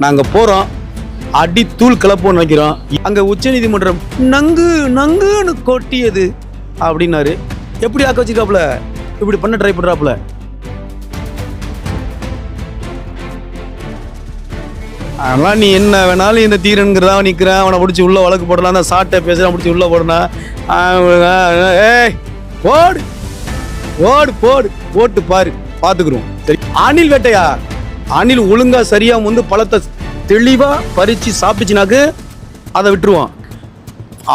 நாங்க போறோம், அடி தூள் கலப்போன்னு வைக்கிறோம். அங்க உச்சநீதிமன்றம் நங்கு நங்குன்னு கொட்டியது அப்படின்னாரு. எப்படி ஆக்க வச்சிருக்காப்புல, இப்படி பண்ண ட்ரை பண்றாப்புல. அதெல்லாம் நீ என்ன வேணாலும் இந்த தீரன்கிறதா நிற்கிறேன், அவனை பிடிச்சி உள்ள வழக்கு போடலாம், அந்த சாட்டை பேசுறான் பிடிச்சி உள்ள போடணும். ஏய் போடு போடு போடு போட்டு பாரு, பார்த்துக்குறோம். சரி, அணில் வேட்டையா? அணில் ஒழுங்கா சரியா வந்து பழத்தை தெளிவா பறிச்சு சாப்பிட்டுச்சுனாக்கு அதை விட்டுருவான்.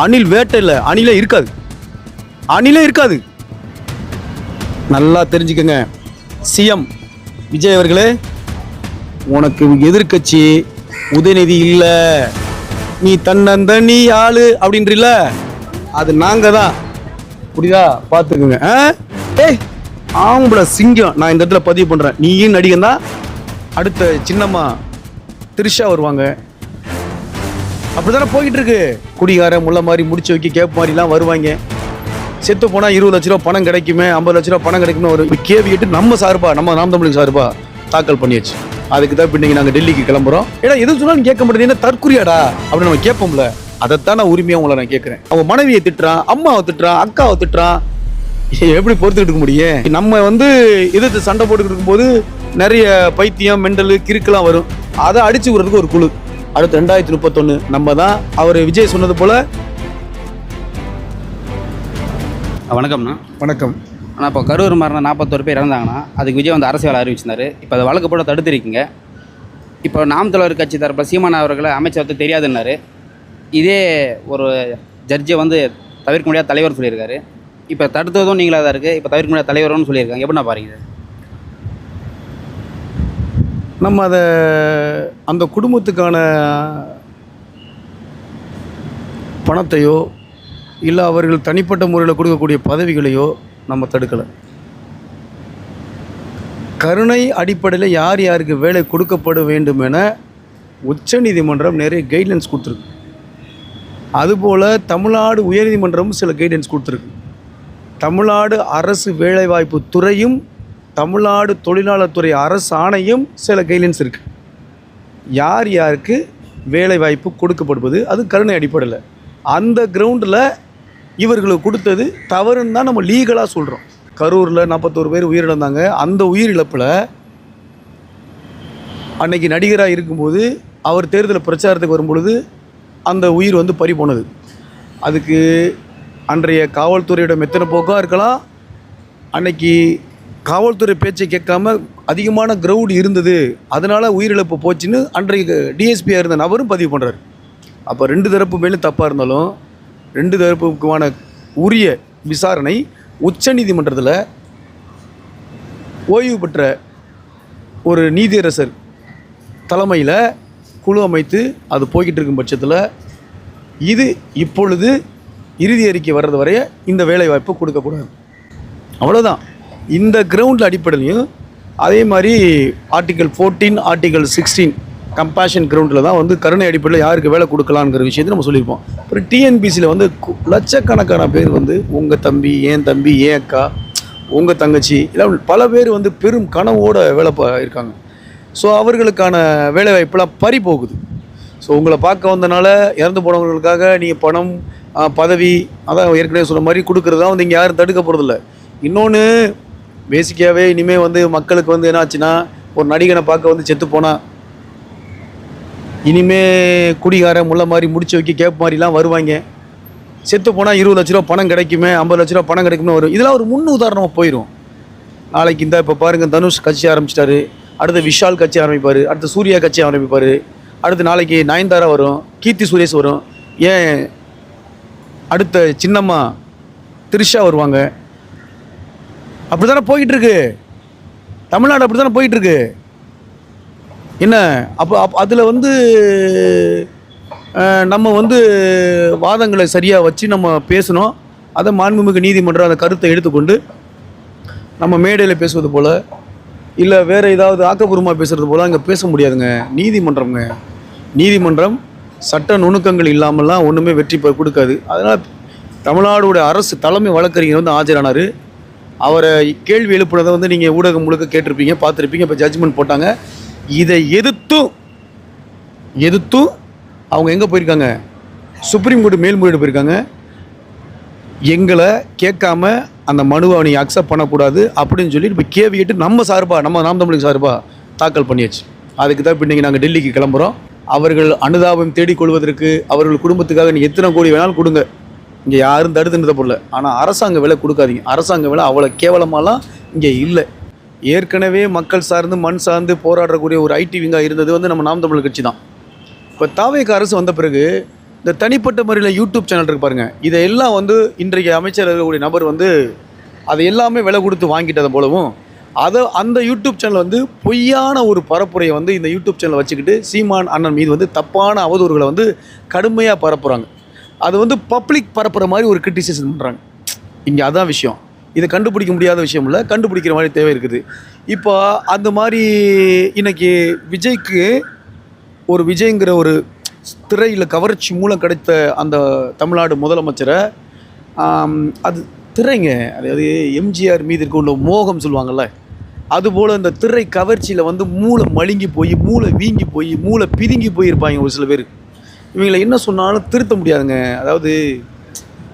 அணில் வேட்டை இல்லை, அணிலே இருக்காது, அணிலே இருக்காது. நல்லா தெரிஞ்சுக்கங்க. சிஎம் விஜய் அவர்களே, உனக்கு எதிர்கட்சி உதயநிதி இல்லை, நீ தன்னந்தனி ஆளு அப்படின்றீல்ல, அது நாங்க தான். புரியுதா? பார்த்துக்குங்க. ஏய் ஆம்பளை சிங்கம், நான் இந்த இடத்துல பதிவு பண்றேன். நீயும் நடிகன் தான். அடுத்த சின்னம்மா திரிஷா வருவாங்க. அப்படித்தானே போய்கிட்டு இருக்கு. குடிகார முள்ள மாதிரி முடிச்சு வைக்க கேப் மாதிரிலாம் வருவாங்க. செத்து போனால் 20 லட்ச ரூபா பணம் கிடைக்குமே, 50 லட்ச ரூபா பணம் கிடைக்குமே ஒரு கேள்வி கேட்டு நம்ம சார்பா, நம்ம நாம் தமிழுக்கு சார்பா தாக்கல் பண்ணியாச்சு. அதுக்கு தான் பின்னைக்கு நாங்கள் டெல்லிக்கு கிளம்புறோம். ஏன்னா எது சொன்னாலும் கேட்க மாட்டேது, என்ன தற்குறியாடா அப்படின்னு நம்ம கேட்போம்ல. அதைத்தான் நான் உரிமையாக உங்களை நான் கேட்குறேன். அவங்க மனைவியை திட்டுறான், அம்மாவை திட்டுறான், அக்காவை திட்டுறான், எப்படி பொறுத்துக்கிட்டு இருக்க முடியும்? நம்ம வந்து எதிர்த்து சண்டை போட்டுக்கிட்டு இருக்கும்போது நிறைய பைத்தியம் மெண்டலு கிறுக்கெல்லாம் வரும். அதை அடிச்சு விடுறதுக்கு ஒரு குழு. அடுத்து 2031 நம்ம தான். அவர் விஜய் சொன்னது போல. வணக்கம்ண்ணா. வணக்கம். ஆனால் இப்போ கரூர் மரணம் 41 பேர் இறந்தாங்கன்னா அதுக்கு விஜய் வந்து அரசியல் அறிவிச்சிருந்தாரு. இப்போ அதை வழக்கு போட தடுத்திருக்கீங்க. இப்போ நாம் தமிழர் கட்சி தரப்பில் சீமான் அவர்களை அமைச்சர் தெரியாதுன்னாரு. இதே ஒரு ஜட்ஜை வந்து தவிர்க்க முடியாத தலைவர் சொல்லியிருக்காரு. இப்போ தடுத்ததும் நீங்களாக தான் இருக்குது, இப்போ தவிர்க்க முடியாத தலைவர்னு சொல்லியிருக்காங்க. எப்படின்னா பாருங்க, நம்ம அதை அந்த குடும்பத்துக்கான பணத்தையோ இல்லை அவர்கள் தனிப்பட்ட முறையில் கொடுக்கக்கூடிய பதவிகளையோ நம்ம தடுக்கலை. கருணை அடிப்படையில் யார் யாருக்கு வேலை கொடுக்கப்பட வேண்டும் என உச்சநீதிமன்றம் நிறைய கைட்லைன்ஸ் கொடுத்துருக்கு. அதுபோல் தமிழ்நாடு உயர்நீதிமன்றமும் சில கைட்லைன்ஸ் கொடுத்துருக்கு. தமிழ்நாடு அரசு வேலைவாய்ப்பு துறையும் தமிழ்நாடு தொழிலாளர் துறை அரசு ஆணையம் சில கைட்லைன்ஸ் இருக்குது. யார் யாருக்கு வேலை வாய்ப்பு கொடுக்கப்படுவது அது கருணை அடிப்படையில். அந்த கிரவுண்டில் இவர்களுக்கு கொடுத்தது தவறுன்னு தான் நம்ம லீகலாக சொல்கிறோம். கரூரில் 41 பேர் உயிரிழந்தாங்க. அந்த உயிரிழப்பில் அன்னைக்கு நடிகராக இருக்கும்போது அவர் தேர்தல் பிரச்சாரத்துக்கு வரும்பொழுது அந்த உயிர் வந்து பறி போனது. அதுக்கு அன்றைய காவல்துறையோட மெத்தனை போக்காக இருக்கலாம். அன்னைக்கு காவல்துறை பேச்சை கேட்காம அதிகமான கிரவுட் இருந்தது, அதனால் உயிரிழப்பு போச்சுன்னு அன்றைக்கு டிஎஸ்பியாக இருந்த நபரும் பதிவு பண்ணுறாரு. அப்போ 2 தரப்பு மேலும் தப்பாக இருந்தாலும் 2 தரப்புக்குமான உரிய விசாரணை உச்சநீதிமன்றத்தில் ஓய்வு பெற்ற ஒரு நீதியரசர் தலைமையில் குழு அமைத்து அது போய்கிட்டு இருக்கும் பட்சத்தில் இது இப்பொழுது இறுதி அறிக்கை வர்றது வரைய இந்த வேலைவாய்ப்பு கொடுக்கக்கூடாது. அவ்வளோதான். இந்த கிரவுண்டில் அடிப்படையிலையும் அதே மாதிரி ஆர்டிகல் 14 ஆர்டிகல் 16 கம்பேஷன் கிரவுண்டில் தான் வந்து கருணை அடிப்படையில் யாருக்கு வேலை கொடுக்கலாங்கிற விஷயத்தை நம்ம சொல்லியிருப்போம். அப்புறம் டிஎன்பிசியில் வந்து லட்சக்கணக்கான பேர் வந்து உங்கள் தம்பி, என் தம்பி, என் அக்கா, உங்கள் தங்கச்சி, இல்லை பல பேர் வந்து பெரும் கனவோடு வேலை இருக்காங்க. ஸோ அவர்களுக்கான வேலைவாய்ப்பெல்லாம் பறி போகுது. ஸோ உங்களை பார்க்க வந்தனால இறந்து போனவங்களுக்காக நீங்கள் பணம் பதவி அதான் ஏற்கனவே சொன்ன மாதிரி கொடுக்குறது தான் வந்து இங்கே யாரும் தடுக்க போகிறதில்ல. இன்னொன்று பேசிக்காகவே இனிமேல் வந்து மக்களுக்கு வந்து என்னாச்சுன்னா, ஒரு நடிகனை பார்க்க வந்து செத்து போனால் இனிமே குடிகார முள்ள மாதிரி முடிச்சு வைக்க கேப் மாதிரிலாம் வருவாங்க. செத்து போனால் 20 லட்ச ரூபா பணம் கிடைக்குமே, 50 லட்ச ரூபா பணம் கிடைக்குமே வரும். இதெல்லாம் ஒரு முன் உதாரணமாக போயிடும். நாளைக்கு இந்த இப்போ பாருங்கள், தனுஷ் கட்சி ஆரம்பிச்சிட்டாரு, அடுத்து விஷால் கட்சி ஆரம்பிப்பார், அடுத்து சூர்யா கட்சி ஆரம்பிப்பார், அடுத்து நாளைக்கு நயன்தாரா வரும், கீர்த்தி சுரேஷ் வரும், ஏன் அடுத்த சின்னம்மா திரிஷா வருவாங்க. அப்படி தானே போய்கிட்டு இருக்கு தமிழ்நாடு, அப்படி தானே போய்கிட்டு இருக்கு. என்ன அப்போ அதில் வந்து நம்ம வந்து வாதங்களை சரியாக வச்சு நம்ம பேசணும். அதை மாண்புமிகு நீதிமன்றம் அந்த கருத்தை எடுத்துக்கொண்டு நம்ம மேடையில் பேசுவது போல் இல்லை வேறு ஏதாவது ஆக்கப்பூர்வமாக பேசுகிறது போல் அங்கே பேச முடியாதுங்க. நீதிமன்றம்ங்க, நீதிமன்றம் சட்ட நுணுக்கங்கள் இல்லாமல்லாம் ஒன்றுமே வெற்றி கொடுக்காது. அதனால் தமிழ்நாடுடைய அரசு தலைமை வழக்கறிஞர் வந்து ஆஜரானார். அவரை கேள்வி எழுப்புனதை வந்து நீங்கள் ஊடகம் முழுக்க கேட்டிருப்பீங்க, பார்த்துருப்பீங்க. இப்போ ஜட்ஜ்மெண்ட் போட்டாங்க. இதை எதிர்த்தும் எதிர்த்தும் அவங்க எங்கே போயிருக்காங்க, சுப்ரீம் கோர்ட்டு மேல்முறையீடு போயிருக்காங்க. எங்களை கேட்காம அந்த மனுவை நீ அக்செப்ட் பண்ணக்கூடாது அப்படின்னு சொல்லி இப்போ கேள்வி கேட்டு நம்ம சார்பாக, நம்ம நாம் தமிழுக்கு சார்பாக தாக்கல் பண்ணியாச்சு. அதுக்கு தான் இப்போ இன்றைக்கி நாங்கள் டெல்லிக்கு கிளம்புறோம். அவர்கள் அனுதாபம் தேடிக்கொள்வதற்கு அவர்கள் குடும்பத்துக்காக நீ எத்தனை கோடி வேணாலும் கொடுங்க, இங்கே யாரும் தடுத்துன்றத போடல. ஆனால் அரசாங்க வேலை கொடுக்காதீங்க. அரசாங்க வேலை அவ்வளோ கேவலமாலாம் இங்கே இல்லை. ஏற்கனவே மக்கள் சார்ந்து மண் சார்ந்து போராடக்கூடிய ஒரு ஐடி விங்காக இருந்தது வந்து நம்ம நாம் தமிழ் கட்சி தான். இப்போ தாவேக அரசு வந்த பிறகு இந்த தனிப்பட்ட முறையில் யூடியூப் சேனல் இருக்கு பாருங்கள், இதையெல்லாம் வந்து இன்றைக்கு அமைச்சர் இருக்கக்கூடிய நபர் வந்து அதை எல்லாமே விலை கொடுத்து வாங்கிட்டதை போலவும் அந்த யூடியூப் சேனல் வந்து பொய்யான ஒரு பரப்புரையை வந்து இந்த யூடியூப் சேனலை வச்சுக்கிட்டு சீமான் அண்ணன் மீது வந்து தப்பான அவதூறுகளை வந்து கடுமையாக பரப்புகிறாங்க. அது வந்து பப்ளிக் பரப்புகிற மாதிரி ஒரு கிரிட்டிசிசம் பண்ணுறாங்க. இங்கே அதான் விஷயம். இதை கண்டுபிடிக்க முடியாத விஷயம் இல்லை, கண்டுபிடிக்கிற மாதிரி தேவை இருக்குது. இப்போ அந்த மாதிரி இன்றைக்கி விஜய்ங்கிற ஒரு திரையில் கவர்ச்சி மூலம் கிடைத்த அந்த தமிழ்நாடு முதலமைச்சரை அது திரைங்க, அதாவது எம்ஜிஆர் மீது இருக்க உள்ள மோகம் சொல்லுவாங்கள்ல, அதுபோல் இந்த திரை கவர்ச்சியில் வந்து மூளை மழுங்கி போய் மூளை வீங்கி போய் மூளை பிதுங்கி போயிருப்பாங்க ஒரு சில பேர். இவங்களை என்ன சொன்னாலும் திருத்த முடியாதுங்க. அதாவது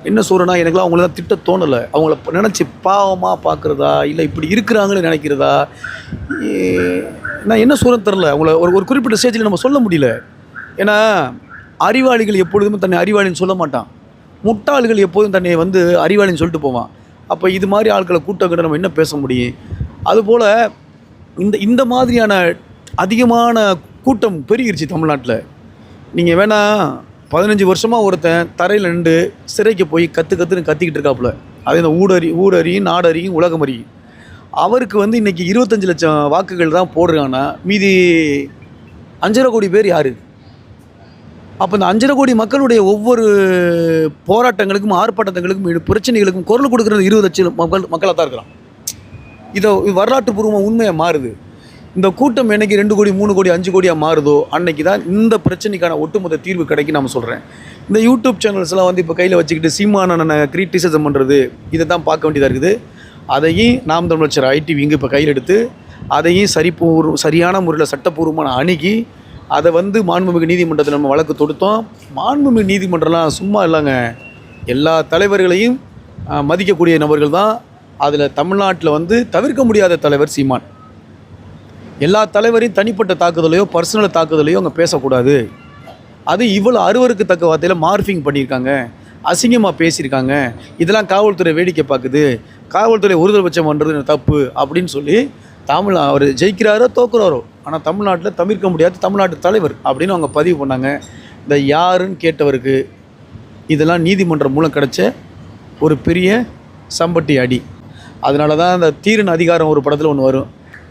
என்ன சொல்கிறேன்னா, எனக்குலாம் அவங்கள தான் திட்ட தோணலை. அவங்கள நினச்சி பாவமாக பார்க்குறதா இல்லை இப்படி இருக்கிறாங்கன்னு நினைக்கிறதா, நான் என்ன சொல்கிறேன்னு தெரில. அவங்கள ஒரு குறிப்பிட்ட ஸ்டேஜில் நம்ம சொல்ல முடியல. ஏன்னா அறிவாளிகள் எப்பொழுதுமே தன்னை அறிவாளின்னு சொல்ல மாட்டான், முட்டாள்கள் எப்போதும் தன்னை வந்து அறிவாளின்னு சொல்லிட்டு போவான். அப்போ இது மாதிரி ஆட்களை கூட்டங்கிட்ட நம்ம என்ன பேச முடியும்? அதுபோல் இந்த மாதிரியான அதிகமான கூட்டம் பெருகிருச்சு தமிழ்நாட்டில். நீங்கள் வேணால் 15 வருஷமாக ஒருத்தன் தரையில் நின்று சிறைக்கு போய் கற்றுன்னு கத்திக்கிட்டு இருக்காப்புல. அதே இந்த ஊடறியும் நாடறியும் உலகம் அறியும். அவருக்கு வந்து இன்றைக்கி 25 லட்சம் வாக்குகள் தான் போடுறாங்கன்னா மீதி 5.5 கோடி பேர் யார்? அப்போ இந்த 5.5 கோடி மக்களுடைய ஒவ்வொரு போராட்டங்களுக்கும் ஆர்ப்பாட்டங்களுக்கும் பிரச்சனைகளுக்கும் குரல் கொடுக்குறது 20 லட்சம் மக்களாக தான் இருக்கிறான். இதை வரலாற்று பூர்வமாக உண்மையாக மாறுது. இந்த கூட்டம் என்னைக்கு 2 கோடி 3 கோடி 5 கோடியாக மாறுதோ அன்னைக்கு தான் இந்த பிரச்சனைக்கான ஒட்டுமொத்த தீர்வு கிடைக்கும் நம்ம சொல்கிறேன். இந்த யூடியூப் சேனல்ஸ்லாம் வந்து இப்போ கையில் வச்சுக்கிட்டு சீமானனை கிரிட்டிசிசம் பண்ணுறது, இதை தான் பார்க்க வேண்டியதாக இருக்குது. அதையும் நாம் தமிழர் ஐடி விங்கு இப்போ கையில் எடுத்து அதையும் சரியான முறையில் சட்டப்பூர்வமான அணுகி அதை வந்து மாண்புமிகு நீதிமன்றத்தில் நம்ம வழக்கு தொடுத்தோம். மாண்புமிகு நீதிமன்றம்லாம் சும்மா இல்லைங்க, எல்லா தலைவர்களையும் மதிக்கக்கூடிய நபர்கள் தான். அதில் தமிழ்நாட்டில் வந்து தவிர்க்க முடியாத தலைவர் சீமான். எல்லா தலைவரையும் தனிப்பட்ட தாக்குதலையோ பர்சனல் தாக்குதலையோ அங்கே பேசக்கூடாது. அது இவ்வளோ அருவருக்கு தக்க வார்த்தையில் மார்ஃபிங் பண்ணியிருக்காங்க, அசிங்கமாக பேசியிருக்காங்க. இதெல்லாம் காவல்துறை வேடிக்கை பார்க்குது, காவல்துறை ஒருதலைபட்சம் பண்ணுறது தப்பு அப்படின்னு சொல்லி அவர் ஜெயிக்கிறாரோ தோக்குறாரோ, ஆனால் தமிழ்நாட்டில் தவிர்க்க முடியாத தமிழ்நாட்டு தலைவர் அப்படின்னு அவங்க பதிவு பண்ணாங்க. இந்த யாருன்னு கேட்டவருக்கு இதெல்லாம் நீதிமன்றம் மூலம் கிடைச்ச ஒரு பெரிய சம்பட்டி அடி. அதனால தான் அந்த தீரன் அதிகாரம் ஒரு படத்தில் ஒன்று வரும்.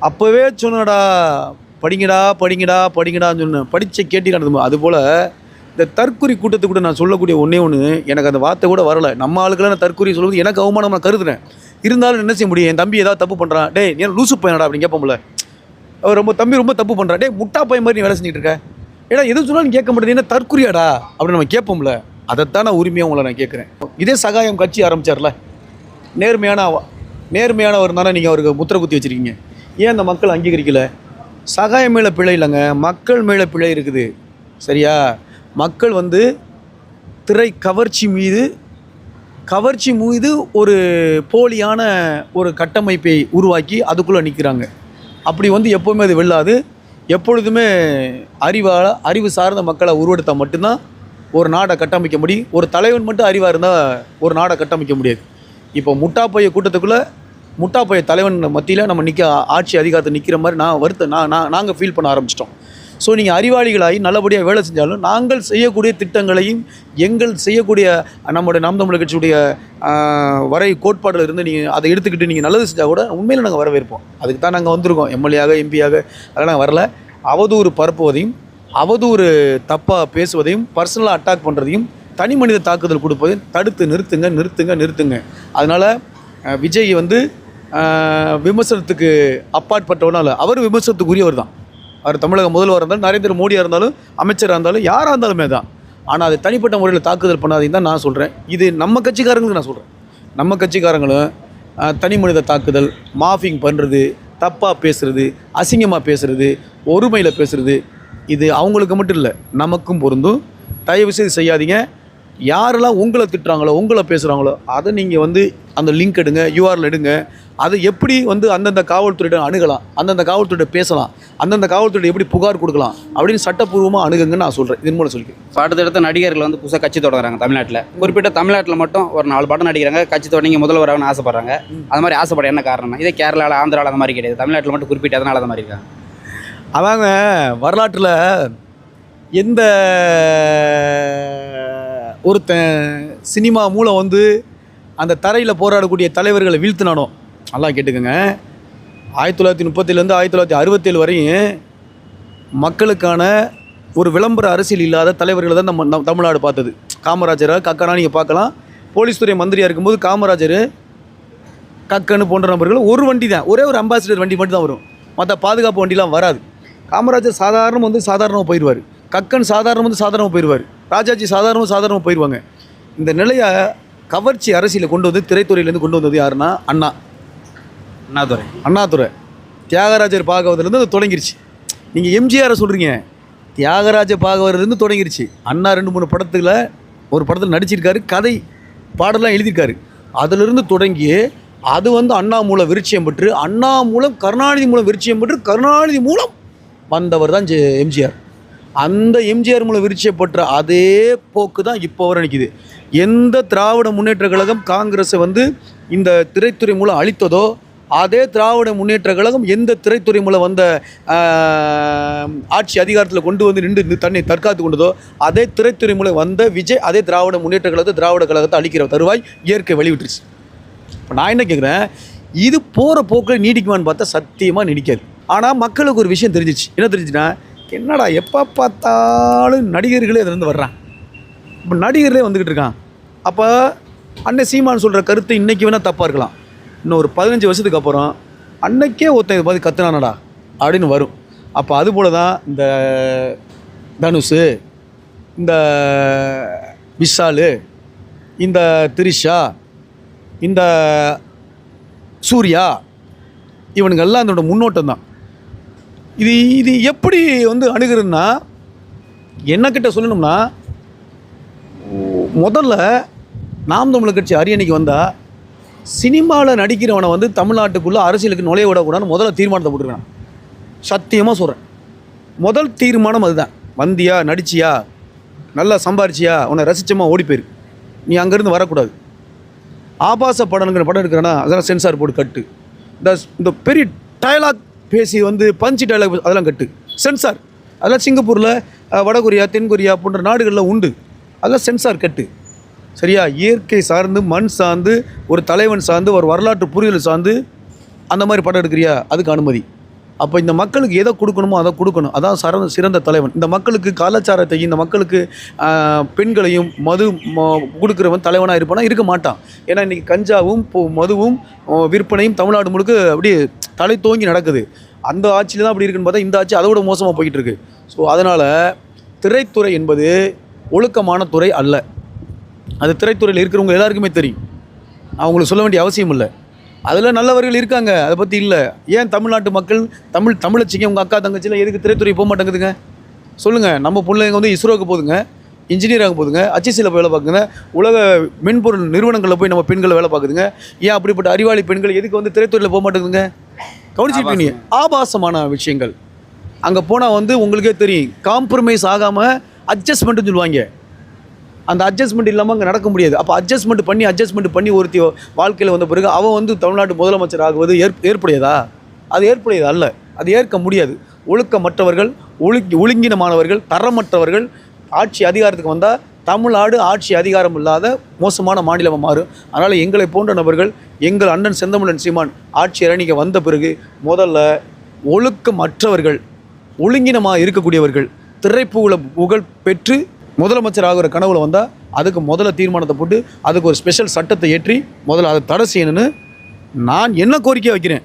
அப்போவே சொன்னடா படிங்கடான்னு சொன்னேன், படித்த கேட்டி நடந்து. அதுபோல் இந்த தற்குறி கூட்டத்தை கூட நான் சொல்லக்கூடிய ஒன்று எனக்கு அந்த வார்த்தை கூட வரலை. நம்ம ஆளுக்கெல்லாம் நான் தற்குறி சொல்லுவது எனக்கு அவமானம் நான் கருதுறேன். இருந்தாலும் என்ன செய்ய முடியும்? என் தம்பி ஏதாவது தப்பு பண்ணுறான், டே நீ லூசு பையனடா அப்படின்னு கேட்போம்ல. அவர் தம்பி ரொம்ப தப்பு பண்ணுறான், டே முட்டா பையன் மாதிரி நீ வேலை செஞ்சுட்டு இருக்க, ஏன்னா எது சொன்னாலும் கேட்க மாட்டேது, என்ன தற்குறியாடா அப்படின்னு நம்ம கேட்போம்ல. அதைத்தான் நான் உரிமையாக உங்களை நான் கேட்குறேன். இதே சகாயம் கட்சி ஆரம்பித்தார்ல, நேர்மையானவர் தானே நீங்கள் அவருக்கு முத்திரை குத்தி வச்சுருக்கீங்க. ஏன் அந்த மக்கள் அங்கீகரிக்கலை? சகாயம் மேலே பிழை இல்லைங்க, மக்கள் மேலே பிழை இருக்குது. சரியா? மக்கள் வந்து திரை கவர்ச்சி மீது ஒரு போலியான ஒரு கட்டமைப்பை உருவாக்கி அதுக்குள்ளே நிற்கிறாங்க. அப்படி வந்து எப்போவுமே அது வெல்லாது. எப்பொழுதுமே அறிவு சார்ந்த மக்களை உருவெடுத்தால் மட்டும்தான் ஒரு நாடை கட்டமைக்க முடியும். ஒரு தலைவன் மட்டும் அறிவாக இருந்தால் ஒரு நாடை கட்டமைக்க முடியாது. இப்போ முட்டாப்பைய கூட்டத்துக்குள்ளே முட்டாப்பைய தலைவன் மத்தியில் நம்ம ஆட்சி அதிகாரத்தை நிற்கிற மாதிரி நாங்கள் ஃபீல் பண்ண ஆரம்பிச்சிட்டோம். ஸோ நீங்கள் அறிவாளிகளாகி நல்லபடியாக வேலை செஞ்சாலும் நாங்கள் செய்யக்கூடிய திட்டங்களையும் செய்யக்கூடிய நம்முடைய நாம் தமிழர் கட்சியுடைய வரை கோட்பாடில் இருந்து நீங்கள் அதை எடுத்துக்கிட்டு நீங்கள் நல்லது செஞ்சால் கூட உண்மையில் நாங்கள் வரவேற்போம். அதுக்கு தான் நாங்கள் வந்திருக்கோம். எம்எல்ஏயாக எம்பியாக அதெல்லாம் நாங்கள் வரல. அவதூறு பரப்புவதையும் அவதூறு தப்பாக பேசுவதையும் பர்சனலாக அட்டாக் பண்ணுறதையும் தனி மனித தாக்குதல் கொடுப்பதையும் தடுத்து நிறுத்துங்க. அதனால் விஜய் வந்து விமர்சனத்துக்கு அப்பாற்பட்டவனா இல்லை, அவர் விமர்சனத்துக்குரியவர் தான். அவர் தமிழக முதல்வராக இருந்தாலும் நரேந்திர மோடியாக இருந்தாலும் அமைச்சராக இருந்தாலும் யாராக இருந்தாலுமே தான். ஆனால் அது தனிப்பட்ட முறையில் தாக்குதல் பண்ணாதீங்கன்னு தான் நான் சொல்கிறேன். இது நம்ம கட்சிக்காரங்களுக்கு நான் சொல்கிறேன். நம்ம கட்சிக்காரங்களும் தனி மனித தாக்குதல், மாஃபிங் பண்ணுறது, தப்பாக பேசுகிறது, அசிங்கமாக பேசுகிறது, ஒருமையில் பேசுகிறது, இது அவங்களுக்கு மட்டும் இல்லை, நமக்கும் பொருந்தும். தயவு செய்து செய்யாதீங்க. யாரெல்லாம் உங்களை திட்டுறாங்களோ, உங்களை பேசுகிறாங்களோ, அதை நீங்கள் வந்து அந்த லிங்க் எடுங்க, யூஆர்எல் எடுங்க. அதை எப்படி வந்து அந்தந்த காவல்துறையிடம் அணுகலாம், அந்தந்த காவல்துறையிட்ட பேசலாம், அந்தந்த காவல்துறை எப்படி புகார் கொடுக்கலாம் அப்படின்னு சட்டப்பூர்வமாக அணுகுங்கன்னு நான் சொல்கிறேன். இதன் மூலம் சொல்லிக்கிறேன். இப்போ அடுத்தடுத்த நடிகர்கள் வந்து புதுசாக கட்சி தொடங்குறாங்க தமிழ்நாட்டில். குறிப்பிட்ட தமிழ்நாட்டில் மட்டும் ஒரு 4 படம் நடிக்கிறாங்க, கட்சி தொடங்கி முதல்வராகனு ஆசைப்படுறாங்க. அது மாதிரி ஆசைப்பட என்ன காரணம்? இதே கேரளாவில், ஆந்திராவில் அந்த மாதிரி கிடையாது, தமிழ்நாட்டில் மட்டும் குறிப்பிட்ட அதனால அந்த மாதிரி இருக்காங்க. அதாங்க வரலாற்றில் எந்த ஒருத்தன் சினிமா மூலம் வந்து அந்த தரையில் போராடக்கூடிய தலைவர்களை வீழ்த்தினானோ, நல்லா கேட்டுக்கோங்க, 1937 1967 வரையும் மக்களுக்கான ஒரு விளம்பர அரசியல் இல்லாத தலைவர்களை தான் நம்ம தமிழ்நாடு பார்த்தது. காமராஜரை, கக்கனா நீங்கள் பார்க்கலாம். போலீஸ் துறை மந்திரியாக இருக்கும்போது காமராஜர், கக்கனு போன்ற நபர்கள் ஒரு வண்டி தான், ஒரே ஒரு அம்பாசிடர் வண்டி மட்டும் தான் வரும், மற்ற பாதுகாப்பு வண்டிலாம் வராது. காமராஜர் சாதாரணமாக போயிடுவார், கக்கன் சாதாரணமாக போயிடுவார், ராஜாஜி சாதாரணமாக போயிடுவாங்க. இந்த நிலையை கவர்ச்சி அரசியலை கொண்டு வந்து திரைத்துறையிலேருந்து கொண்டு வந்தது யாருன்னா அண்ணாதுரை. தியாகராஜர் பாகவதர்லேருந்து அது தொடங்கிருச்சு. நீங்கள் எம்ஜிஆரை சொல்கிறீங்க, தியாகராஜ பாகவதர்லேருந்து தொடங்கிருச்சு. அண்ணா 2-3 படத்தில் ஒரு படத்தில் நடிச்சிருக்காரு, கதை பாடலாம் எழுதியிருக்காரு. அதிலிருந்து தொடங்கி அது வந்து அண்ணா மூலம் விருட்சியம் பெற்று, அண்ணா மூலம் கருணாநிதி மூலம் விருட்சியம் பெற்று, கருணாநிதி மூலம் வந்தவர் தான் எம்ஜிஆர். அந்த எம்ஜிஆர் மூலம் விருட்சியப்பட்ட அதே போக்கு தான் இப்போ வரை நிற்கிது. எந்த திராவிட முன்னேற்ற கழகம் காங்கிரஸை வந்து இந்த திரைத்துறை மூலம் அழித்ததோ, அதே திராவிட முன்னேற்ற கழகம் எந்த திரைத்துறை மூலம் வந்த ஆட்சி அதிகாரத்தில் கொண்டு வந்து நின்று தன்னை தற்காத்து கொண்டதோ, அதே திரைத்துறை மூலம் வந்த விஜய் அதே திராவிட முன்னேற்ற கழகத்தை அழிக்கிற தருவாய் இயற்கை வழிவிட்டுருச்சு. இப்போ நான் என்ன கேட்குறேன், இது போகிற போக்கில் நீடிக்குமான்னு பார்த்தா சத்தியமாக நீடிக்காது. ஆனால் மக்களுக்கு ஒரு விஷயம் தெரிஞ்சிச்சு. என்ன தெரிஞ்சுன்னா, என்னடா எப்போ பார்த்தாலும் நடிகர்களே அதுலேருந்து வர்றான், இப்போ நடிகர்களே வந்துக்கிட்டு இருக்கான். அப்போ அண்ணன் சீமான் சொல்கிற கருத்து இன்றைக்கி வேணால் தப்பாக இருக்கலாம், இன்னும் ஒரு 15 வருஷத்துக்கு அப்புறம் அன்னைக்கே ஒருத்தன் இது மாதிரி கத்துனானடா அப்படின்னு வரும். அப்போ அதுபோல தான் இந்த தனுஷு, இந்த விஷாலு, இந்த திரிஷா, இந்த சூர்யா, இவனுங்கெல்லாம் அதனோட முன்னோட்டம் தான். இது எப்படி வந்து அணுகிறதுன்னா, என்னக்கிட்ட சொல்லணும்னா, முதல்ல நாம் தமிழர் கட்சி அரியணைக்கு வந்தால் சினிமாவில் நடிக்கிறவனை வந்து தமிழ்நாட்டுக்குள்ளே அரசியலுக்கு நுழைய விடக்கூடாதுன்னு முதல்ல தீர்மானத்தை போட்டுருக்கான். சத்தியமாக சொல்கிறேன், முதல் தீர்மானம் அதுதான். வந்தியா, நடிச்சியா, நல்லா சம்பாரிச்சியா, உன்னை ரசிச்சமாக ஓடி போயிரு, நீ அங்கேருந்து வரக்கூடாது. ஆபாச படங்கிற படம் எடுக்கிறேன்னா அதெல்லாம் சென்சார் போர்டு கட்டு. இந்த பெரிய டயலாக் பேசி வந்து பஞ்சு டயலாக் அதெல்லாம் கட்டு, சென்சார். அதெல்லாம் சிங்கப்பூரில், வடகொரியா, தென்கொரியா போன்ற நாடுகளில் உண்டு. அதெல்லாம் சென்சார் கட்டு. சரியா? இயற்கை சார்ந்து, மண் சார்ந்து, ஒரு தலைவன் சார்ந்து, ஒரு வரலாற்று புரிதல் சார்ந்து அந்த மாதிரி படம் எடுக்கிறியா, அதுக்கு அனுமதி. அப்போ இந்த மக்களுக்கு எதை கொடுக்கணுமோ அதை கொடுக்கணும். அதான் சிறந்த தலைவன். இந்த மக்களுக்கு கலாச்சாரத்தையும், இந்த மக்களுக்கு பெண்களையும் மது கொடுக்குறவன் தலைவனாக இருப்பானா? இருக்க மாட்டான். ஏன்னா இன்றைக்கி கஞ்சாவும் மதுவும் விற்பனையும் தமிழ்நாடு முழுக்க அப்படியே தலை தோங்கி நடக்குது. அந்த ஆட்சியில் தான் அப்படி இருக்குன்னு பார்த்தா இந்த ஆட்சி அதை விட மோசமாக போய்கிட்டு இருக்கு. ஸோ அதனால் திரைத்துறை என்பது ஒழுக்கமான துறை அல்ல. அது திரைத்துறையில் இருக்கிறவங்க எல்லாருக்குமே தெரியும், அவங்களுக்கு சொல்ல வேண்டிய அவசியம் இல்லை. அதில் நல்லவர்கள் இருக்காங்க, அதை பற்றி இல்லை. ஏன் தமிழ்நாட்டு மக்கள் தமிழச்சிங்க உங்கள் அக்கா தங்கச்சியில் எதுக்கு திரைத்துறை போக மாட்டேங்குதுங்க சொல்லுங்கள்? நம்ம பிள்ளைங்க வந்து இஸ்ரோவுக்கு போதுங்க, இன்ஜினியராக போதுங்க, HSCயில் வேலை பார்க்குங்க, உலக மென்பொருள் நிறுவனங்களில் போய் நம்ம பெண்கள் வேலை பார்க்குதுங்க. ஏன் அப்படிப்பட்ட அறிவாளி பெண்கள் எதுக்கு வந்து திரைத்துறையில் போக மாட்டேங்குதுங்க? கவனிச்சிருப்பீங்க. ஆபாசமான விஷயங்கள் அங்கே போனால் வந்து உங்களுக்கே தெரியும், காம்ப்ரமைஸ் ஆகாமல் அட்ஜஸ்ட்மெண்ட்டுன்னு சொல்லுவாங்க. அந்த அட்ஜஸ்ட்மெண்ட் இல்லாமல் அங்கே நடக்க முடியாது. அப்போ அட்ஜஸ்ட்மெண்ட் பண்ணி ஒருத்தி வாழ்க்கையில் வந்த பிறகு அவன் வந்து தமிழ்நாட்டு முதலமைச்சர் ஆகுவது ஏற்புடையதா? அது ஏற்புடையது அல்ல, அது ஏற்க முடியாது. ஒழுக்கமற்றவர்கள், ஒழுங்கினமானவர்கள், தரமற்றவர்கள் ஆட்சி அதிகாரத்துக்கு வந்தால் தமிழ்நாடு ஆட்சி அதிகாரம் இல்லாத மோசமான மாநிலமாக மாறும். அதனால் எங்களை போன்ற நபர்கள், எங்கள் அண்ணன் செந்தமிழன் சீமான் ஆட்சி அரணிக்க வந்த பிறகு முதல்ல ஒழுக்கமற்றவர்கள், ஒழுங்கினமாக இருக்கக்கூடியவர்கள், புகழ் பெற்று முதலமைச்சர் ஆகிற கனவுல வந்தால் அதுக்கு முதல்ல தீர்மானத்தை போட்டு அதுக்கு ஒரு ஸ்பெஷல் சட்டத்தை ஏற்றி முதல்ல அதை தடை செய்யணும்னு நான் என்ன கோரிக்கை வைக்கிறேன்.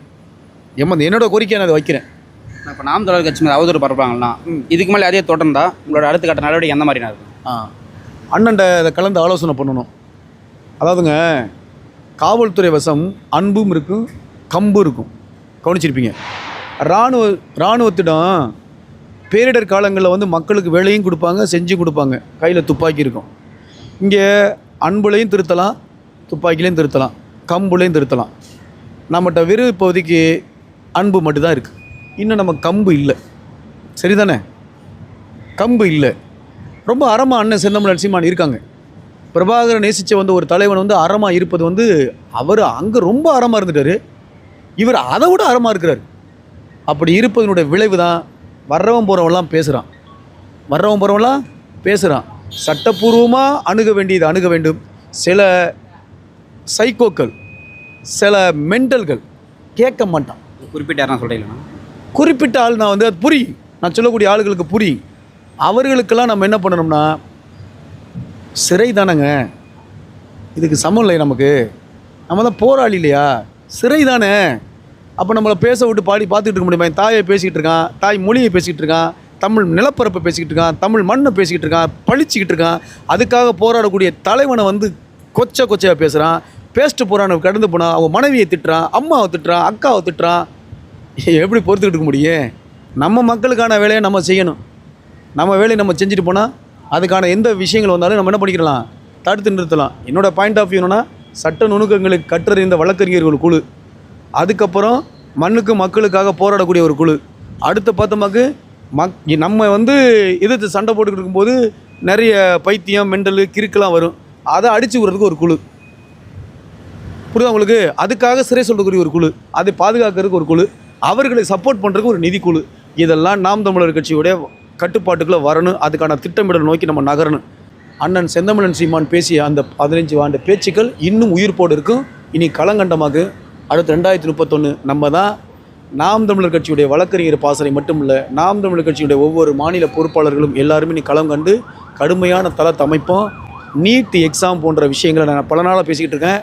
என்னோட கோரிக்கையை நான் அதை வைக்கிறேன். இப்போ நாம் தமிழர் கட்சி மேலே அவதூறு பரப்புறாங்கன்னா இதுக்கு மேலே அதே தொடர்ந்தா உங்களோட அடுத்த கட்ட நடவடிக்கை எந்த மாதிரி இருக்கும்? அண்ணன்ட இதை கலந்து ஆலோசனை பண்ணணும். அதாவதுங்க, காவல்துறை வசம் அன்பும் இருக்கும், கம்பும் இருக்கும். கவனிச்சிருப்பீங்க. இராணுவத்திடம் பேரிடர் காலங்களில் வந்து மக்களுக்கு வேலையும் கொடுப்பாங்க, செஞ்சு கொடுப்பாங்க. கையில் துப்பாக்கி இருக்கும். இங்கே அன்புலையும் திருத்தலாம், துப்பாக்கிலையும் திருத்தலாம், கம்புலையும் திருத்தலாம். நம்மகிட்ட வெறும் இப்போதைக்கு அன்பு மட்டும்தான் இருக்குது. இன்னும் நம்ம கம்பு இல்லை. சரிதானே? கம்பு இல்லை. ரொம்ப அறமாக அண்ணன் செந்தமிழன் சீமான் இருக்காங்க. பிரபாகரன் நேசித்த வந்து ஒரு தலைவன் வந்து அறமாக இருப்பது வந்து அவர் அங்கே ரொம்ப அறமாக இருந்துட்டார். இவர் அதை விட அறமாக இருக்கிறார். அப்படி இருப்பதனுடைய விளைவு தான் வர்றவன் போகிறவன்லாம் பேசுகிறான். வர்றவன் போகிறவன்லாம் பேசுகிறான். சட்டப்பூர்வமாக அணுக வேண்டியது அணுக வேண்டும். சில சைக்கோக்கள், சில மென்டல்கள் கேட்க மாட்டான். குறிப்பிட்ட யாரும் சொல்கிறீங்களா? குறிப்பிட்ட ஆள் நான் வந்து அது புரியும். நான் சொல்லக்கூடிய ஆளுகளுக்கு புரியும். அவர்களுக்கெல்லாம் நம்ம என்ன பண்ணணும்னா, சிறை தானேங்க, இதுக்கு சமம் இல்லை நமக்கு, நம்ம தான் போராளி இல்லையா, சிறை தானே. அப்போ நம்மளை பேச விட்டு பாடி பார்த்துக்கிட்டு இருக்க முடியுமா? என் தாயை பேசிக்கிட்டு இருக்கான், தாய் மொழியை பேசிக்கிட்டு இருக்கான், தமிழ் நிலப்பரப்பை பேசிக்கிட்டு இருக்கான், தமிழ் மண்ணை பேசிக்கிட்டு இருக்கான், பழிச்சிக்கிட்டு இருக்கான். அதுக்காக போராடக்கூடிய தலைவனை வந்து கொச்சையாக பேசுகிறான். பேஸ்ட்டு போகிறான், கடந்து போனான், அவன் மனைவியை திட்டுறான், அம்மாவை திட்டுறான், அக்காவை திட்டுறான். எப்படி பொறுத்துக்கிட்டு இருக்க முடியும்? நம்ம மக்களுக்கான வேலையை நம்ம செய்யணும். நம்ம வேலையை நம்ம செஞ்சுட்டு போனால் அதுக்கான எந்த விஷயங்கள் வந்தாலும் நம்ம என்ன பண்ணிக்கலாம், தடுத்து நிறுத்தலாம். என்னோடய பாயிண்ட் ஆஃப் வியூ என்னன்னா, சட்ட நுணுக்கங்களுக்கு கற்றறிந்த வழக்கறிஞர்கள் குழு, அதுக்கப்புறம் மண்ணுக்கு மக்களுக்காக போராடக்கூடிய ஒரு குழு, அடுத்த பார்த்தோமாக்கு நம்ம வந்து எதிர்த்து சண்டை போட்டுக்கிட்டு இருக்கும்போது நிறைய பைத்தியம், மெண்டலு, கிறுக்கெல்லாம் வரும், அதை அடித்து விடுறதுக்கு ஒரு குழு. புரியுதா உங்களுக்கு? அதுக்காக சிறை சொல்றதுக்குரிய ஒரு குழு, அதை பாதுகாக்கிறதுக்கு ஒரு குழு, அவர்களை சப்போர்ட் பண்ணுறதுக்கு ஒரு நிதிக்குழு. இதெல்லாம் நாம் தமிழர் கட்சியுடைய கட்டுப்பாட்டுக்குள்ளே வரணும். அதுக்கான திட்டமிடல் நோக்கி நம்ம நகரணும். அண்ணன் செந்தமிழன் சீமான் பேசிய அந்த 15 ஆண்டு பேச்சுக்கள் இன்னும் உயிர்ப்போடு இருக்கும். இனி களங்கண்டமாக அடுத்த 2031 நம்ம தான் நாம் தமிழர் கட்சியுடைய வழக்கறிஞர் பாசறை மட்டும் இல்லை, நாம் தமிழர் கட்சியுடைய ஒவ்வொரு மாநில பொறுப்பாளர்களும் எல்லாருமே இனி களம் கண்டு கடுமையான தளத்தை அமைப்போம். நீட் எக்ஸாம் போன்ற விஷயங்களை நான் பல நாளாக பேசிக்கிட்டு இருக்கேன்.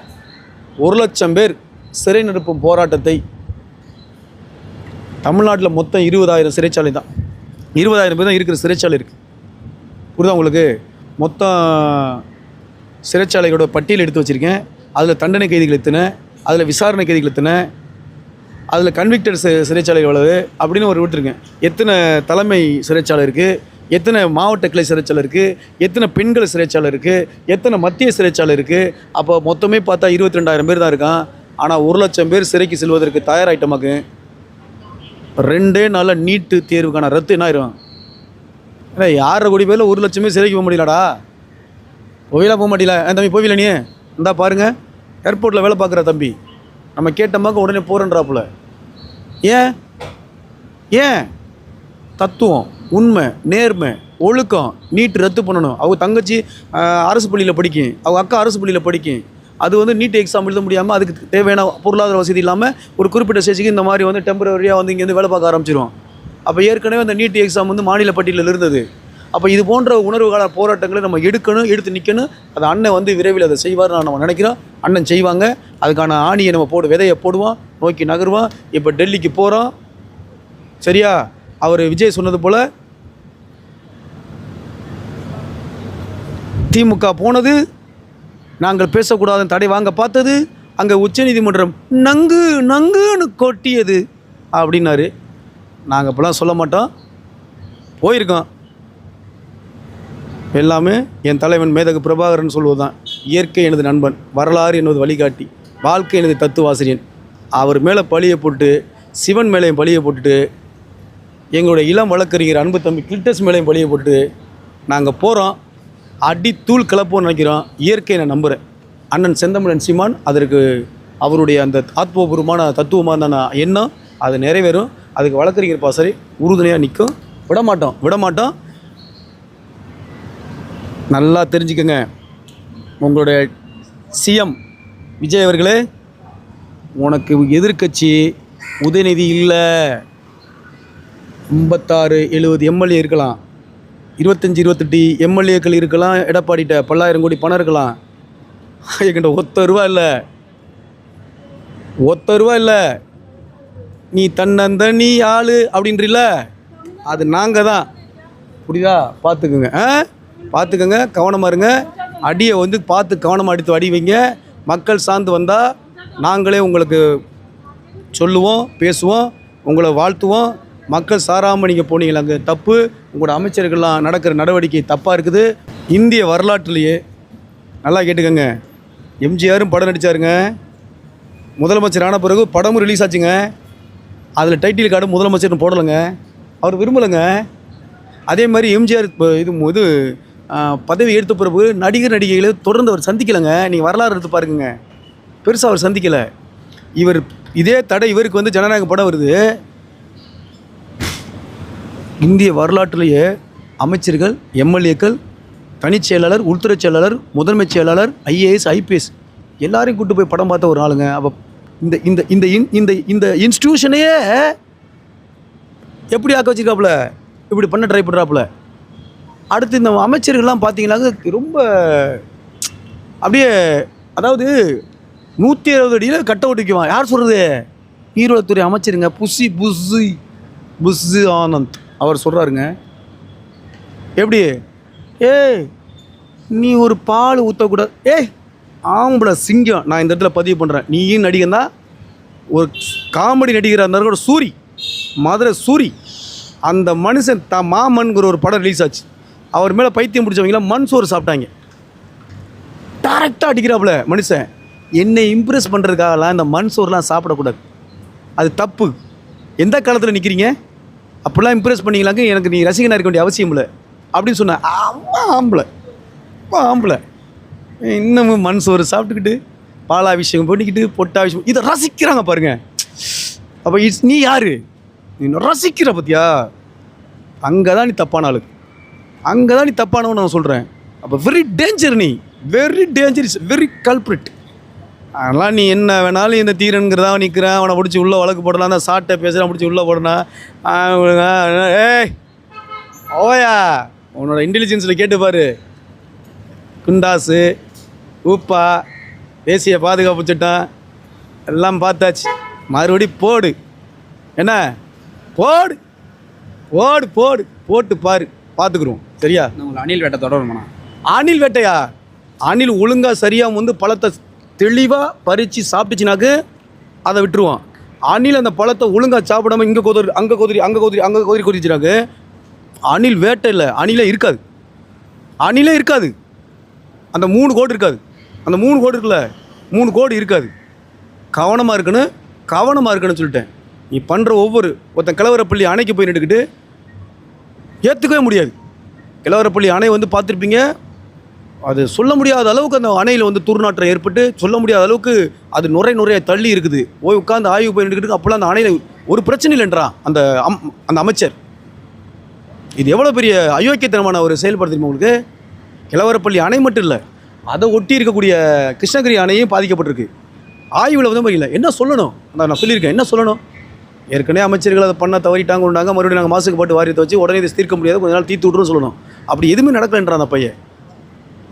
1,00,000 பேர் சிறை நிரப்பும் போராட்டத்தை, தமிழ்நாட்டில் மொத்தம் 20,000 சிறைச்சாலை தான், 20,000 பேர் தான் இருக்கிற சிறைச்சாலை இருக்குது. புரியுதா உங்களுக்கு? மொத்தம் சிறைச்சாலைகளோட பட்டியல் எடுத்து வச்சுருக்கேன். அதில் தண்டனை கைதிகள் எத்தனை, அதில் விசாரணை கைதிகள் எத்தனை, அதில் கன்விக்டட் சிறைச்சாலை எவ்வளவு அப்படின்னு ஒரு விட்டுருக்கேன். எத்தனை தலைமை சிறைச்சாலை இருக்குது, எத்தனை மாவட்ட கிளை சிறைச்சாலை இருக்குது, எத்தனை பெண்கள் சிறைச்சாலை இருக்குது, எத்தனை மத்திய சிறைச்சாலை இருக்குது. அப்போ மொத்தமே பார்த்தா 22,000 பேர் தான் இருக்கான். ஆனால் 1,00,000 பேர் சிறைக்கு செல்வதற்கு தயாராகிட்டமாக்கு 2 நாளில் நீட்டு தேர்வுக்கான ரத்து என்ன ஆயிரும்? ஏன்னா 6 கோடி பேரில் 1,00,000 பேர் சிறைக்கு போக முடியலடா. போக மாட்டீங்களா? தம்பி போவில நீ இந்தா பாருங்கள், ஏர்போர்ட்டில் வேலை பார்க்குற தம்பி நம்ம கேட்டமாக்க உடனே போகிறேன்றாப்புல. ஏன் தத்துவம், உண்மை, நேர்மை, ஒழுக்கம், நீட்டு ரத்து பண்ணணும். அவங்க தங்கச்சி அரசு பள்ளியில் படிக்கும், அவங்க அக்கா அரசு பள்ளியில் படிக்கும். அது வந்து நீட் எக்ஸாம் எழுத முடியாமல் அதுக்கு தேவையான பொருளாதார வசதி இல்லாமல் ஒரு குறிப்பிட்ட ஸ்டேஜுக்கு இந்த மாதிரி வந்து டெம்பரரியாக வந்து இங்கேருந்து வேலை பார்க்க ஆரம்பிச்சிடும். அப்போ ஏற்கனவே அந்த நீட் எக்ஸாம் வந்து மாநில பட்டியலில் இருந்தது. அப்போ இது போன்ற உணர்வு கால போராட்டங்களை நம்ம எடுத்து நிற்கணும். அது அண்ணன் வந்து விரைவில் அதை செய்வார் நான் நம்ம நினைக்கிறோம். அண்ணன் செய்வாங்க. அதுக்கான ஆணியை நம்ம விதையை போடுவோம், நோக்கி நகருவோம். இப்போ டெல்லிக்கு போகிறோம். சரியா? அவர் விஜய் சொன்னது போல் திமுக போனது, நாங்கள் பேசக்கூடாதுன்னு தடை வாங்க பார்த்தது, அங்கே உச்சநீதிமன்றம் நங்குன்னு கொட்டியது அப்படின்னாரு. நாங்கள் இப்போலாம் சொல்ல மாட்டோம், போயிருக்கோம். எல்லாமே என் தலைவன் மேதகு பிரபாகரன் சொல்வது தான். இயற்கை எனது நண்பன், வரலாறு எனது வழிகாட்டி, வாழ்க்கை எனது தத்துவாசிரியன். அவர் மேலே பழியை போட்டு, சிவன் மேலேயும் பழியை போட்டுட்டு, எங்களுடைய இளம் வழக்கறிஞர் அன்பு தம்பி கில்டஸ் மேலேயும் பழியை போட்டு நாங்கள் போகிறோம். அடி தூள் கிளப்போன்னு நினைக்கிறோம். இயற்கையை நான் நம்புகிறேன். அண்ணன் செந்தமிழன் சீமான் அதற்கு அவருடைய அந்த ஆத்மபூர்வமான தத்துவமான எண்ணம் அது நிறைவேறும். அதுக்கு வழக்கறிஞர் பாசறை உறுதுணையாக நிற்கும். விடமாட்டோம். நல்லா தெரிஞ்சுக்கங்க. உங்களுடைய சிஎம் விஜய் அவர்களே, உனக்கு எதிர்க்கட்சி உதயநிதி இல்லை. 56-70 எம்எல்ஏ இருக்கலாம், 25-28 எம்எல்ஏக்கள் இருக்கலாம். எடப்பாடிட்ட 10,000 கோடி பணம் இருக்கலாம். என்கிட்ட ஒத்த ரூபா இல்லை. நீ தன்னந்தனி ஆளு அப்படின்றீல்ல, அது நாங்கள் தான். புரியுதா? பார்த்துக்கோங்க, கவனமாக இருங்க. அடியை வந்து பார்த்து கவனமாக அடித்து அடி வைங்க. மக்கள் சார்ந்து வந்தால் நாங்களே உங்களுக்கு சொல்லுவோம், பேசுவோம், உங்களை வாழ்த்துவோம். மக்கள் சாராமல் நீங்கள் போனீங்களா அங்கே தப்பு. உங்களோட அமைச்சர்கள்லாம் நடக்கிற நடவடிக்கை தப்பாக இருக்குது. இந்திய வரலாற்றுலேயே நல்லா கேட்டுக்கோங்க, எம்ஜிஆரும் படம் நடித்தாருங்க. முதலமைச்சர் ஆன பிறகு படமும் ரிலீஸ் ஆச்சுங்க. அதில் டைட்டில் கார்டு முதலமைச்சர்னு போடலைங்க, அவர் விரும்பலைங்க. அதே மாதிரி எம்ஜிஆர் இது பதவி எடுத்த பிறகு நடிகர் நடிகைகளை தொடர்ந்து அவர் சந்திக்கலைங்க. நீங்கள் வரலாறு எடுத்து பாருங்க, பெருசாக அவர் சந்திக்கலை. இவர் இதே தடை இவருக்கு வந்து ஜனநாயக படம் வருது. இந்திய வரலாற்றிலேயே அமைச்சர்கள், எம்எல்ஏக்கள், தனிச் செயலாளர், உள்துறை செயலாளர், முதன்மைச் செயலாளர், ஐஏஎஸ், ஐபிஎஸ் எல்லாரையும் கூட்டு போய் படம் பார்த்த ஒரு ஆளுங்க. அப்போ இந்த இந்த இந்த இந்த இந்த இன்ஸ்டியூஷனையே எப்படி ஆக்க வச்சிருக்காப்புல, இப்படி பண்ண ட்ரை பண்ணுறாப்புல. அடுத்து இந்த அமைச்சர்கள்லாம் பார்த்தீங்கன்னாக்க ரொம்ப அப்படியே, அதாவது 120 அடியில் கட்ட ஓட்டிக்குவான். யார் சொல்கிறது? நீர்வளத்துறை அமைச்சருங்க, புஸ்ஸு ஆனந்த் அவர் சொல்கிறாருங்க. எப்படி? ஏய் நீ ஒரு பால் ஊற்றக்கூடாது. ஆம்பளை சிங்கம். நான் இந்த இடத்துல பதிவு பண்ணுறேன், நீயும் நடிகன் தான். ஒரு காமெடி நடிகராக இருந்தார் கூட, சூரி, மதுரை சூரி. அந்த மனுஷன் மாமன்கிற ஒரு படம் ரிலீஸ் ஆச்சு. அவர் மேலே பைத்தியம் பிடிச்சவங்களாம் மண் சோறு சாப்பிட்டாங்க. டேரெக்டாக அடிக்கிறாப்புல மனுஷன். என்னை இம்ப்ரெஸ் பண்ணுறதுக்காகலாம் இந்த மண் சோறுலாம் சாப்பிடக்கூடாது, அது தப்பு. எந்த காலத்தில் நிற்கிறீங்க? அப்படிலாம் இம்ப்ரெஸ் பண்ணிங்களாங்க, எனக்கு நீ ரசிகனாக இருக்க வேண்டிய அவசியம் இல்லை அப்படின்னு சொன்னேன். ஆம்பளை இன்னமும் மண் சோறு சாப்பிட்டுக்கிட்டு பாலாபிஷேகம் பண்ணிக்கிட்டு பொட்டாபிஷேகம் இதை ரசிக்கிறாங்க பாருங்க. அப்போ நீ யார்? நீ ரசிக்கிற பத்தியா? அங்கே தான் நீ தப்பான ஆளு, அங்கே தான் நீ தப்பானவன்னு நான் சொல்கிறேன். அப்போ வெரி டேஞ்சர், நீ very danger, is very culprit. அதெல்லாம் நீ என்ன வேணாலும் இந்த தீரனுங்கிறதா நிற்கிறேன், அவனை பிடிச்சி உள்ளே வழக்கு போடலாம், அந்த சாட்டை பேசுகிறான் பிடிச்சி உள்ளே போடணும். ஏய் ஓயா, உன்னோட இன்டெலிஜென்ஸில் கேட்டுப்பார். குண்டாசு, ஊப்பா, தேசிய பாதுகாப்பு சட்டம் எல்லாம் பார்த்தாச்சு. மறுபடி போடு, என்ன போடு போடு போடு போட்டு பாரு, பார்த்துக்குருவோம். சரியா? உங்களை அணில் வேட்டை தொடருமாண்ணா? அணில் வேட்டையா? அணில் ஒழுங்காக சரியாக வந்து பழத்தை தெளிவாக பறித்து சாப்பிட்டுச்சுனாக்கு அதை விட்டுருவான். அணில் அந்த பழத்தை ஒழுங்காக சாப்பிடாம இங்கே கொதிரி அங்கே கொதிரி அங்கே கொதிரி அங்கே கொதிரி கொதிச்சுனாக்கு அணில் வேட்டை இல்லை, அணிலே இருக்காது. அணிலே இருக்காது. அந்த 3 கோடு இருக்காது. அந்த 3 கோடு இருக்குல்ல, 3 கோடு இருக்காது. கவனமாக இருக்கணும்னு சொல்லிட்டேன். நீ பண்ணுற ஒருத்தன் கிழவரப்பள்ளி அணைக்கு போய் நின்றுக்கிட்டு ஏற்றுக்கவே முடியாது. கிழவரப்பள்ளி அணை வந்து பார்த்துருப்பீங்க, அது சொல்ல முடியாத அளவுக்கு அந்த அணையில் வந்து துர்நாற்றம் ஏற்பட்டு சொல்ல முடியாத அளவுக்கு அது நுரைய தள்ளி இருக்குது. போய் உட்காந்து ஆய்வு போய் நின்றுக்கிட்டு அப்போல்லாம் அந்த அணையில் ஒரு பிரச்சனை இல்லைன்றான் அந்த அமைச்சர். இது எவ்வளோ பெரிய அயோக்கியத்தனமான ஒரு செயல்பாடு தெரியுமா உங்களுக்கு? கிழவரப்பள்ளி அணை மட்டும் இல்லை, அதை ஒட்டி இருக்கக்கூடிய கிருஷ்ணகிரி அணையும் பாதிக்கப்பட்டிருக்கு. ஆய்வில் வந்து இல்லை, என்ன சொல்லணும்? நான் சொல்லியிருக்கேன், என்ன சொல்லணும்? ஏற்கனவே அமைச்சர்கள் அதை பண்ண தவறிட்டாங்க, மறுபடியும் நாங்கள் மாசுக்கு போட்டு வாரியத்தை வச்சு உடனே இதை தீர்க்க முடியாது, கொஞ்ச நாள் தீர்த்து விட்ருன்னு சொல்லணும். அப்படி எதுவுமே நடக்கலைன்றான் அந்த பையன்.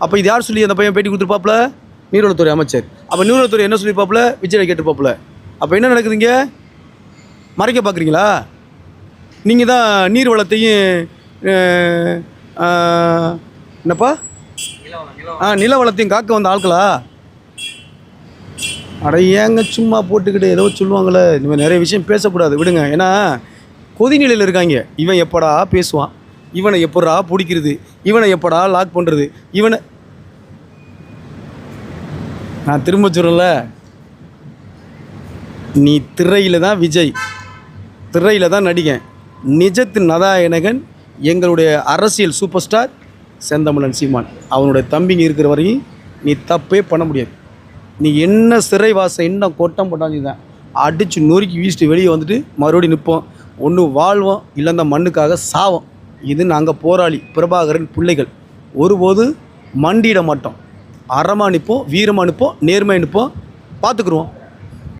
அப்போ இது யார் சொல்லி அந்த பையன் பேட்டி கொடுத்துருப்பாப்புல? நீர்வளத்துறை அமைச்சர். அப்போ நீர்வளத்துறை என்ன சொல்லியிருப்பாப்புல? விஜயை கேட்டுருப்பாப்புல. அப்போ என்ன நடக்குதுங்க? மறைக்க பார்க்குறீங்களா? நீங்கள் தான் நீர் வளத்தையும் என்னப்பா நில வளத்தையும் காக்க வந்த ஆட்களா? அட ஏங்க சும்மா போட்டுக்கிட்டு ஏதோ சொல்லுவாங்களே, இந்த மாதிரி நிறைய விஷயம் பேசக்கூடாது, விடுங்க. ஏன்னா கொதிநிலையில் இருக்காங்க. இவன் எப்படா பேசுவான், இவனை எப்படா பிடிக்கிறது, இவனை எப்படா லாக் பண்ணுறது, இவனை நான் திரும்ப சொல்கிறேன்ல, நீ திரையில் தான் விஜய், திரையில் தான் நடிகன். நிஜத்தின் நதாயனகன் எங்களுடைய அரசியல் சூப்பர் ஸ்டார் செந்தமிழன் சீமான். அவனுடைய தம்பிங்க இருக்கிற வரையும் நீ தப்பே பண்ண முடியாது. நீ என்ன சிறைவாசம் என்ன கொட்டம் போட்டாங்க தான் அடித்து நொறுக்கி வீசிட்டு வெளியே வந்துட்டு மறுபடியும் நிற்போம். ஒன்று வாழ்வோம், இல்லை அந்த மண்ணுக்காக சாவோம். இது நாங்கள் போராளி பிரபாகரன் பிள்ளைகள். ஒருபோது மண்டியிட மாட்டோம். அறமாக நிற்போம், வீரமாக நிற்போம், நேர்மையாக நிற்போம். பார்த்துக்குருவோம்.